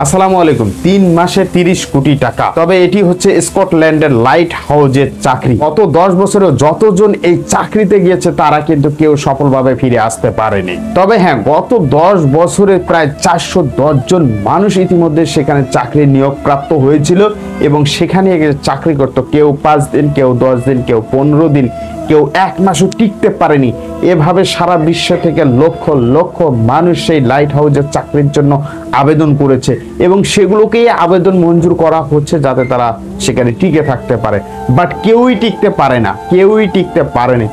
আসসালামু আলাইকুম। 3 মাসে 30 কোটি টাকা, তবে এটি হচ্ছে স্কটল্যান্ডের লাইট হাউজের চাকরি। গত 10 বছরে যতজন এই চাকরিতে গিয়েছে তারা কিন্তু কেউ সফলভাবে ফিরে আসতে পারেনি। তবে হ্যাঁ, গত 10 বছরে প্রায় 410 জন মানুষ ইতিমধ্যে সেখানে চাকরি নিয়োগ প্রাপ্ত হয়েছিল এবং সেখানে চাকরি করত। কেউ 5 দিন, কেউ 10 দিন, কেউ 15 দিন, কেউ 1 মাসও টিকতে পারেনি। এভাবে সারা বিশ্ব থেকে লক্ষ লক্ষ মানুষ সেই লাইট হাউজের চাকরির জন্য আবেদন করেছে এবং সেগুলোকেই আবেদন মঞ্জুর করা হচ্ছে যাতে তারা সেখানে টিকে থাকতে পারে। বাট কেউই টিকতে পারে না, কেউই টিকতে পারেনি।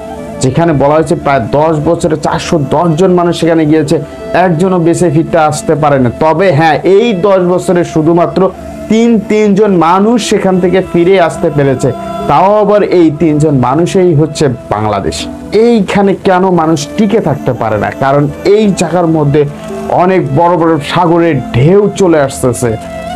যেখানে বলা হয়েছে প্রায় 10 বছরে 410 জন মানুষ সেখানে গিয়েছে, একজনও বেঁচে ফিরতে আসতে পারে না। তবে হ্যাঁ, এই 10 বছরে শুধুমাত্র তিন জন মানুষ সেখান থেকে ফিরে আসতে পেরেছে। তাও আবার এই 3 জন মানুষই হচ্ছে বাংলাদেশ। এইখানে কেন মানুষ টিকে থাকতে পারে না? কারণ এই জায়গার মধ্যে অনেক বড় বড় সাগরের ঢেউ চলে আসতেছে,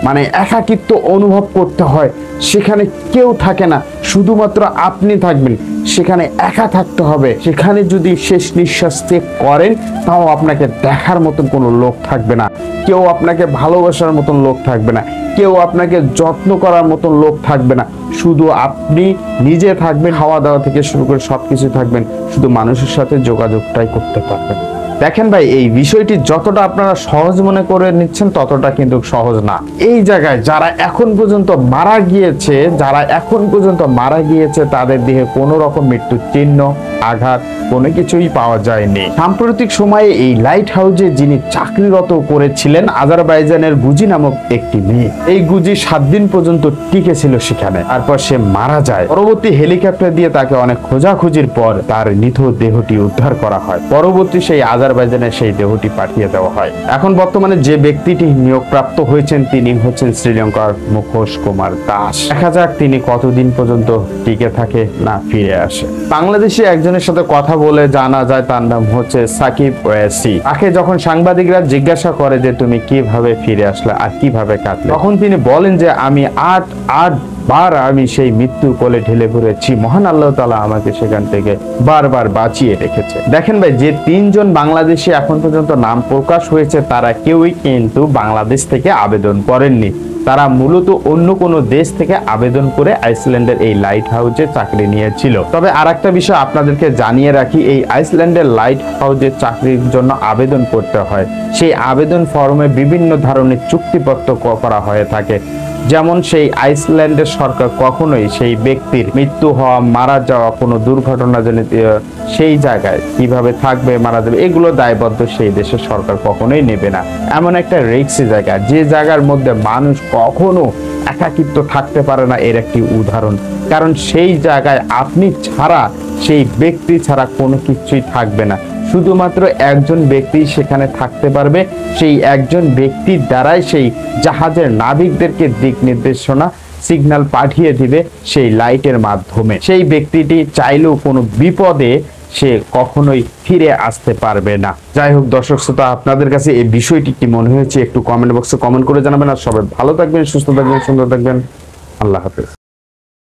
মানে একাকিত্ব অনুভব করতে হয়। সেখানে কেউ থাকে না, শুধুমাত্র আপনি থাকবেন। সেখানে একা থাকতে হবে। সেখানে যদি শেষ নিঃশ্বাস ত্যাগ করেন তাও আপনাকে দেখার মতন কোনো লোক থাকবে না, কেউ আপনাকে ভালোবাসার মতন লোক থাকবে না, কেউ আপনাকে যত্ন করার মতন লোক থাকবে না। শুধু আপনি নিজে থাকবেন, খাওয়া দাওয়া থেকে শুরু করে সবকিছু থাকবেন, শুধু মানুষের সাথে যোগাযোগটাই করতে পারবেন। দেখেন ভাই, এই বিষয়টি যতটা আপনারা সহজ মনে করে নিচ্ছেন ততটা কিন্তু সহজ না। এই জায়গায় যারা এখন পর্যন্ত মারা গিয়েছে তাদের দেহে কোনো রকম মৃত্যুর চিহ্ন, আঘাত কোনো কিছুই পাওয়া যায়নি। সাম্প্রতিক সময়ে এই লাইট হাউজে যিনি চাকরিরত করেছিলেন আজারবাইজানের গুজি নামক একটি মেয়ে। এই গুজি 7 দিন পর্যন্ত টিকে ছিল সেখানে, তারপর সে মারা যায়। পরবর্তী হেলিকপ্টার দিয়ে তাকে অনেক খোঁজাখুঁজির পর তার নিথ দেহটি উদ্ধার করা হয়। পরবর্তী সেই আজারবাইজানে সেই দেহটি পাঠিয়ে দেওয়া হয়। এখন বর্তমানে যে ব্যক্তিটি নিয়োগপ্রাপ্ত হয়েছেন তিনি হচ্ছেন শ্রীলঙ্কার মুখোশ কুমার দাস। দেখা যাক তিনি কতদিন পর্যন্ত টিকে থাকে না ফিরে আসে। বাংলাদেশি একজনের সাথে কথা বলে জানা যায় তার নাম হচ্ছে সাকিব ওয়েসি। তাকে যখন সাংবাদিকরা জিজ্ঞাসা করে যে তুমি কিভাবে ফিরে আসলে আর কিভাবে কাটলে, তখন তিনি বলেন যে আমি আট বার আমি সেই মৃত্যুর কোলে ঢেলে পড়েছি, মহান আল্লাহ তাআলা আমাকে সেখান থেকে বারবার বাঁচিয়ে রেখেছে। দেখেন ভাই, যে 3 জন বাংলাদেশি এখন পর্যন্ত নাম প্রকাশ হয়েছে তারা কেউই কিন্তু বাংলাদেশ থেকে আবেদন করেননি। তারা মূলত অন্য কোনো দেশ থেকে আবেদন করে আইসল্যান্ডের এই লাইট হাউজে চাকরি নিয়েছিল। তবে আরেকটা বিষয় আপনাদেরকে জানিয়ে রাখি, এই আইসল্যান্ডের লাইট হাউজে চাকরির জন্য আবেদন করতে হয়। সেই আবেদন ফর্মে বিভিন্ন ধরনের চুক্তিপত্র করা হয়ে থাকে। যেমন সেই আইসল্যান্ডের সরকার কখনোই সেই ব্যক্তির মৃত্যু হওয়া, মারা যাওয়া, কোনো দুর্ঘটনাজনিত সেই জায়গায় কিভাবে থাকবে, মারা যাবে, এগুলো দায়বদ্ধ সেই দেশের সরকার কখনোই নেবে না। এমন একটা রিস্কি জায়গা, যে জায়গার মধ্যে মানুষ কখনো একাকিত্ব থাকতে পারে না, এর একটি উদাহরণ। কারণ সেই জায়গায় আপনি ছাড়া, সেই ব্যক্তি ছাড়া কোনো কিছুই থাকবে না। শুধুমাত্র একজন ব্যক্তি সেখানে থাকতে পারবে। সেই একজন ব্যক্তির দ্বারাই সেই জাহাজের নাবিকদেরকে দিক নির্দেশনা সিগন্যাল পাঠিয়ে দিবে সেই লাইটের মাধ্যমে। সেই ব্যক্তিটি চাইলেও কোনো বিপদে সে কখনোই ফিরে আসতে পারবে না। যাই হোক দর্শক শ্রোতা, আপনাদের কাছে এই বিষয়টি কি মনে হয়েছে একটু কমেন্ট বক্সে কমেন্ট করে জানাবেন। আর সবাই ভালো থাকবেন, সুস্থ থাকবেন, সুন্দর থাকবেন। আল্লাহ হাফেজ।